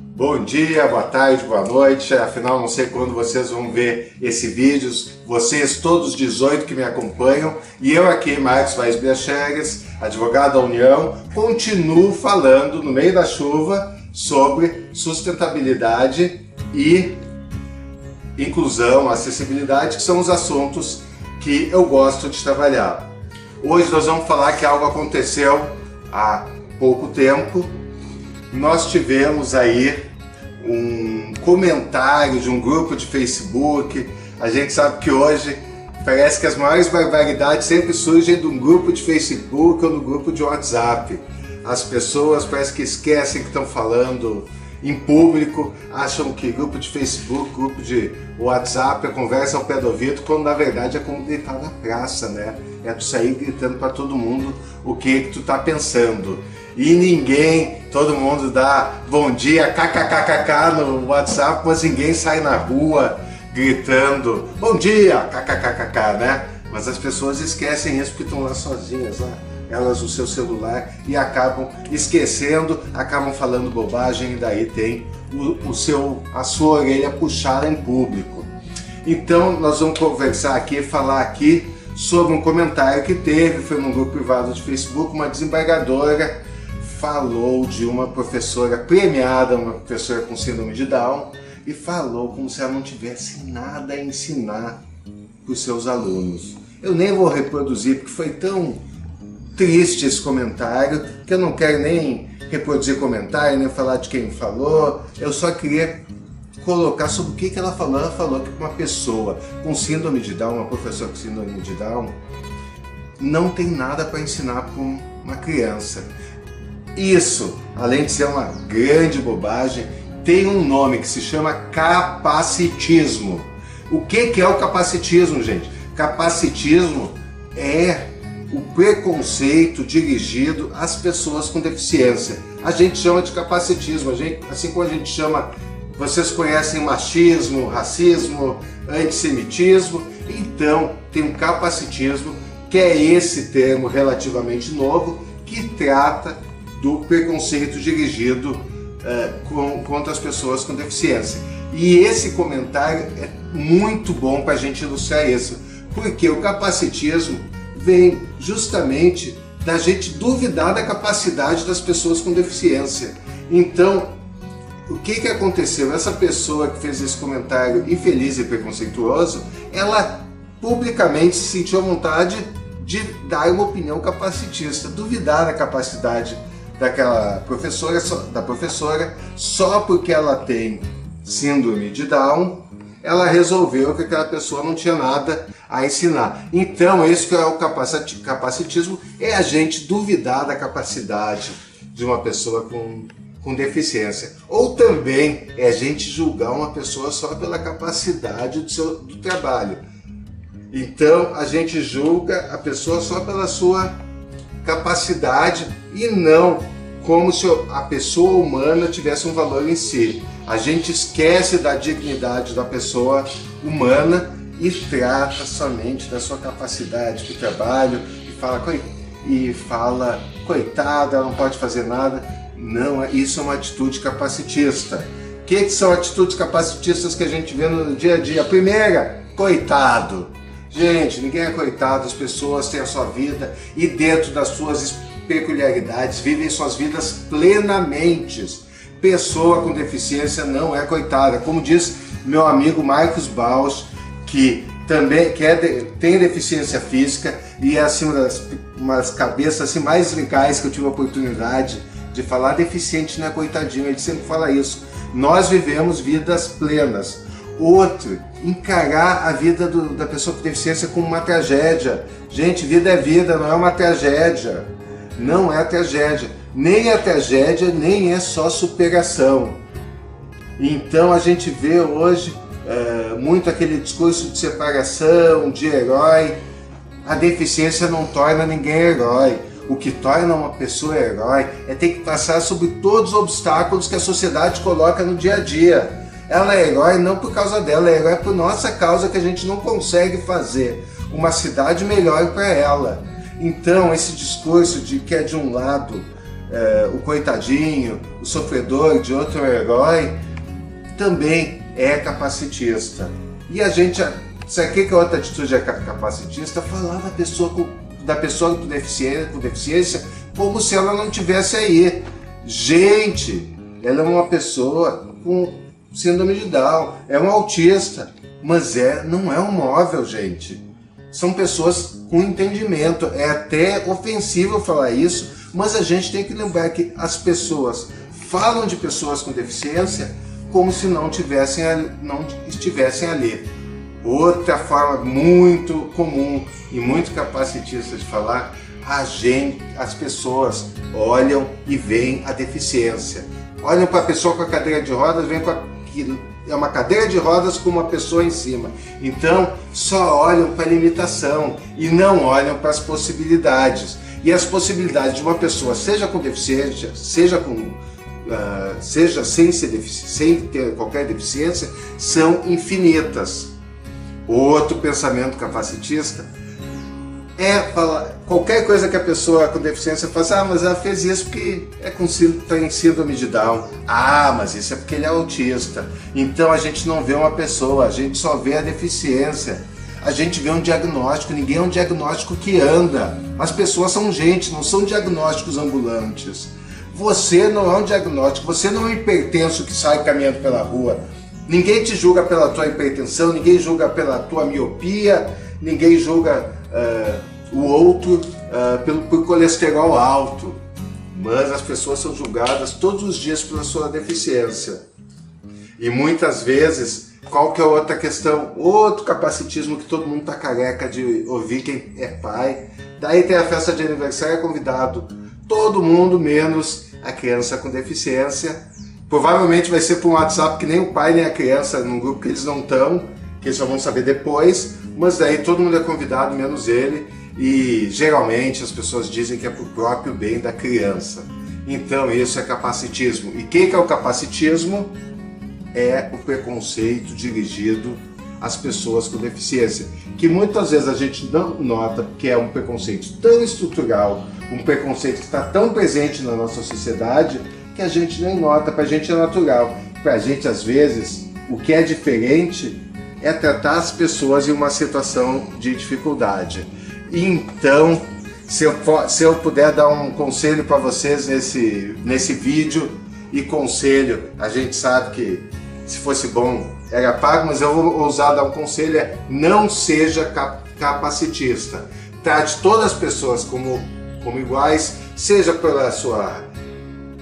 Bom dia, boa tarde, boa noite, afinal não sei quando vocês vão ver esse vídeo, vocês todos 18 que me acompanham, e eu aqui, Marcos Weisbier-Chagas, advogado da União, continuo falando no meio da chuva sobre sustentabilidade e inclusão, acessibilidade, que são os assuntos que eu gosto de trabalhar. Hoje nós vamos falar que algo aconteceu há pouco tempo. Nós tivemos aí um comentário de um grupo de Facebook. A gente sabe que hoje parece que as maiores barbaridades sempre surgem de um grupo de Facebook ou no grupo de WhatsApp. As pessoas parece que esquecem que estão falando em público, acham que grupo de Facebook, grupo de WhatsApp, a conversa ao pé do ouvido, quando na verdade é como gritar na praça, né? É tu sair gritando para todo mundo o que tu tá pensando. E ninguém, todo mundo dá bom dia, kkkk no WhatsApp, mas ninguém sai na rua gritando bom dia, kkkk, né? Mas as pessoas esquecem isso porque estão lá sozinhas, lá, elas no seu celular, e acabam esquecendo, acabam falando bobagem, e daí tem a sua orelha puxada em público. Então nós vamos conversar aqui, falar aqui sobre um comentário que teve, foi num grupo privado de Facebook, uma desembargadora falou de uma professora premiada, uma professora com síndrome de Down, e falou como se ela não tivesse nada a ensinar para os seus alunos. Eu nem vou reproduzir porque foi tão triste esse comentário que eu não quero nem reproduzir comentário, nem falar de quem falou. Eu só queria colocar sobre o que ela falou. Ela falou que uma pessoa com síndrome de Down, uma professora com síndrome de Down, não tem nada para ensinar para uma criança. Isso, além de ser uma grande bobagem, tem um nome que se chama capacitismo. O que é o capacitismo, gente? Capacitismo é o preconceito dirigido às pessoas com deficiência. A gente chama de capacitismo, assim como a gente chama, vocês conhecem machismo, racismo, antissemitismo, então tem um capacitismo, que é esse termo relativamente novo, que trata do preconceito dirigido contra as pessoas com deficiência. E esse comentário é muito bom para a gente ilustrar isso, porque o capacitismo vem justamente da gente duvidar da capacidade das pessoas com deficiência. Então, o que aconteceu? Essa pessoa que fez esse comentário infeliz e preconceituoso, ela publicamente se sentiu à vontade de dar uma opinião capacitista, duvidar da capacidade daquela professora, só porque ela tem síndrome de Down, ela resolveu que aquela pessoa não tinha nada a ensinar. Então, isso que é o capacitismo, é a gente duvidar da capacidade de uma pessoa com deficiência. Ou também é a gente julgar uma pessoa só pela capacidade do trabalho. Então, a gente julga a pessoa só pela sua capacidade e não como se a pessoa humana tivesse um valor em si. A gente esquece da dignidade da pessoa humana e trata somente da sua capacidade de trabalho e fala coitada, ela não pode fazer nada. Não, isso é uma atitude capacitista. O que são atitudes capacitistas que a gente vê no dia a dia? A primeira, coitado. Gente, ninguém é coitado, as pessoas têm a sua vida e dentro das suas peculiaridades vivem suas vidas plenamente. Pessoa com deficiência não é coitada. Como diz meu amigo Marcos Bausch, que também tem deficiência física e é assim, umas cabeças assim, mais legais que eu tive a oportunidade de falar, deficiente não é coitadinho, ele sempre fala isso. Nós vivemos vidas plenas. Outro, encarar a vida da pessoa com deficiência como uma tragédia. Gente, vida é vida, não é uma tragédia. Não é tragédia. Nem é tragédia, nem é só superação. Então a gente vê hoje muito aquele discurso de separação, de herói. A deficiência não torna ninguém herói. O que torna uma pessoa herói é ter que passar sobre todos os obstáculos que a sociedade coloca no dia a dia. Ela é herói não por causa dela, é herói por nossa causa, que a gente não consegue fazer uma cidade melhor para ela. Então esse discurso de que é de um lado o coitadinho, o sofredor de outro herói, também é capacitista. E a gente, sabe o que é outra atitude capacitista? Falar da pessoa com deficiência como se ela não tivesse aí. Gente, ela é uma pessoa com síndrome de Down, é um autista, mas não é um móvel, gente. São pessoas com entendimento. É até ofensivo falar isso, mas a gente tem que lembrar que as pessoas falam de pessoas com deficiência como se não estivessem ali. Outra forma muito comum e muito capacitista de falar, as pessoas olham e veem a deficiência. Olham para a pessoa com a cadeira de rodas, veem é uma cadeira de rodas com uma pessoa em cima. Então, só olham para a limitação e não olham para as possibilidades. E as possibilidades de uma pessoa, seja com deficiência, seja sem ter qualquer deficiência, são infinitas. Outro pensamento capacitista é falar qualquer coisa que a pessoa com deficiência faça, mas ela fez isso porque tem síndrome de Down. Mas isso é porque ele é autista. Então a gente não vê uma pessoa, a gente só vê a deficiência. A gente vê um diagnóstico, ninguém é um diagnóstico que anda. As pessoas são gente, não são diagnósticos ambulantes. Você não é um diagnóstico, você não é um hipertenso que sai caminhando pela rua. Ninguém te julga pela tua hipertensão, ninguém julga pela tua miopia, ninguém julga o outro por colesterol alto. Mas as pessoas são julgadas todos os dias pela sua deficiência. E muitas vezes, qual que é outra questão? Outro capacitismo que todo mundo está careca de ouvir, quem é pai. Daí tem a festa de aniversário, é convidado todo mundo, menos a criança com deficiência. Provavelmente vai ser por um WhatsApp que nem o pai nem a criança, num grupo que eles não estão, que eles só vão saber depois, mas daí todo mundo é convidado, menos ele, e geralmente as pessoas dizem que é para o próprio bem da criança. Então isso é capacitismo. E o que é o capacitismo? É o preconceito dirigido às pessoas com deficiência, que muitas vezes a gente não nota, porque é um preconceito tão estrutural, um preconceito que está tão presente na nossa sociedade, que a gente nem nota. Para a gente é natural. Para a gente, às vezes, o que é diferente é tratar as pessoas em uma situação de dificuldade. Então, se eu puder dar um conselho para vocês nesse vídeo, e conselho, a gente sabe que se fosse bom era pago, mas eu vou ousar dar um conselho, não seja capacitista. Trate todas as pessoas como iguais, seja pela sua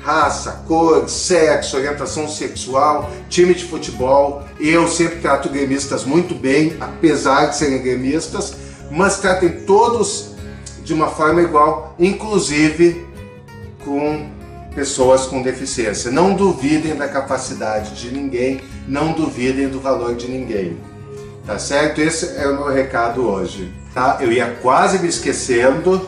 raça, cor, sexo, orientação sexual, time de futebol. Eu sempre trato gremistas muito bem, apesar de serem gremistas, mas tratem todos de uma forma igual, inclusive com pessoas com deficiência. Não duvidem da capacidade de ninguém, não duvidem do valor de ninguém. Tá certo? Esse é o meu recado hoje. Tá? Eu ia quase me esquecendo.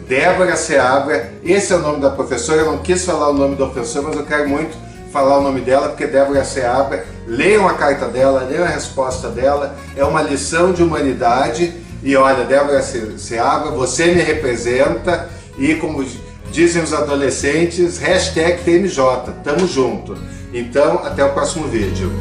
Débora Seabra, esse é o nome da professora. Eu não quis falar o nome da professora, mas eu quero muito falar o nome dela, porque Débora Seabra, leiam a carta dela, leiam a resposta dela, é uma lição de humanidade. E olha, Débora Seabra, você me representa, e como dizem os adolescentes, #TMJ, tamo junto. Então, até o próximo vídeo.